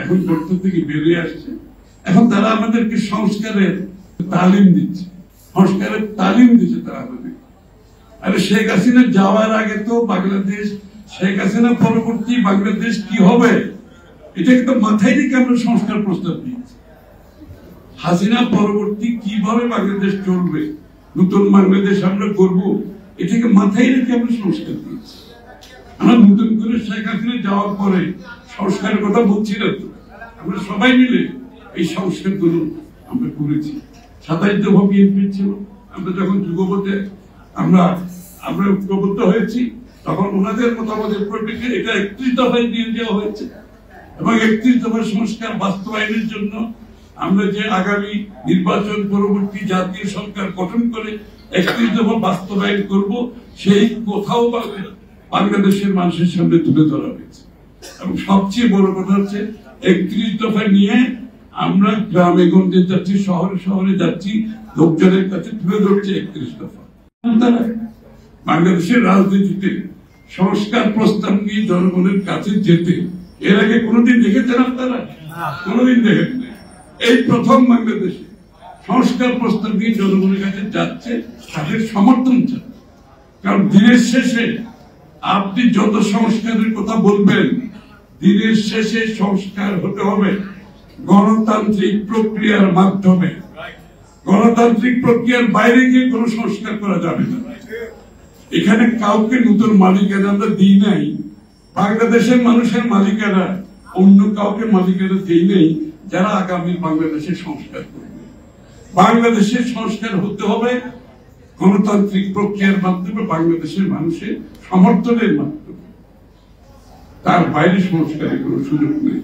এখন গর্ত থেকে বেরিয়ে আসছে। এখন তারা আমাদেরকে সংস্কারের তালিম দিচ্ছে, সংস্কারের তালিম দিচ্ছে তারা আমাদের। আরে শেখ হাসিনা যাওয়ার আগে তো বাংলাদেশ, শেখ হাসিনা পরবর্তী বাংলাদেশ কি হবে এটা কিন্তু মাথায় রেখে আমরা সংস্কার প্রস্তাব দিয়েছি। হাসিনা পরবর্তী কিভাবে বাংলাদেশ চলবে, নতুন বাংলাদেশ আমরা করবো, এটাকে মাথায় রেখে আমরা সংস্কার দিয়েছি। আমরা নতুন করে শেখ হাসিনা যাওয়ার পরে সংস্কারের কথা বলছি না তো, আমরা সবাই মিলে এই সংস্কার গুলো আমরা করেছি। 27 দফা বিএনপি ছিল, আমরা যখন যুগপথে আমরা ঐক্যবদ্ধ হয়েছি তখন ওনাদের মতামতের পরিপ্রেক্ষিতে এটা 31 দফায় দিয়ে দেওয়া হয়েছে এবং 31 দফার সংস্কার বাস্তবায়নের জন্য আমরা যে আগামী নির্বাচন পরবর্তী জাতীয় সরকার গঠন করে 31 দফা বাস্তবায়ন করব, সেই কোথাও বাংলাদেশের মানুষের সামনে তুলে ধরা হয়েছে। এবং সবচেয়ে বড় কথা হচ্ছে 31 দফা নিয়ে আমরা গ্রামে গঞ্জে যাচ্ছি, শহরে শহরে যাচ্ছি, লোকজনের কাছে তুলে ধরছে 31 দফা। বাংলাদেশের রাজনীতিতে সংস্কার প্রস্তাব নিয়ে জনগণের কাছে যেতে এর আগে কোনোদিন দেখেছেন আপনারা? কোনোদিন দেখেন না। এই প্রথম বাংলাদেশে সংস্কার প্রস্তাব নিয়ে জনগণের কাছে যাচ্ছে, তাদের সমর্থন চাচ্ছে। কারণ দিনের শেষে আপনি যত সংস্কারের কথা বলবেন, দিনের শেষে সংস্কার হতে হবে গণতান্ত্রিক প্রক্রিয়ার মাধ্যমে। গণতান্ত্রিক প্রক্রিয়ার বাইরে গিয়ে কোনো সংস্কার করা যাবে না। এখানে কাউকে নতুন মালিকানা আমরা দিই নাই, বাংলাদেশের মানুষের মালিকানা অন্য কাউকে মালিকানা দিই নাই যারা আগামী বাংলাদেশের সংস্কার করবে। বাংলাদেশের সংস্কার হতে হবে গণতান্ত্রিক প্রক্রিয়ার মাধ্যমে, বাংলাদেশের মানুষের সমর্থনের মাধ্যমে। তার বাইরে সংস্কারের কোনো সুযোগ নেই।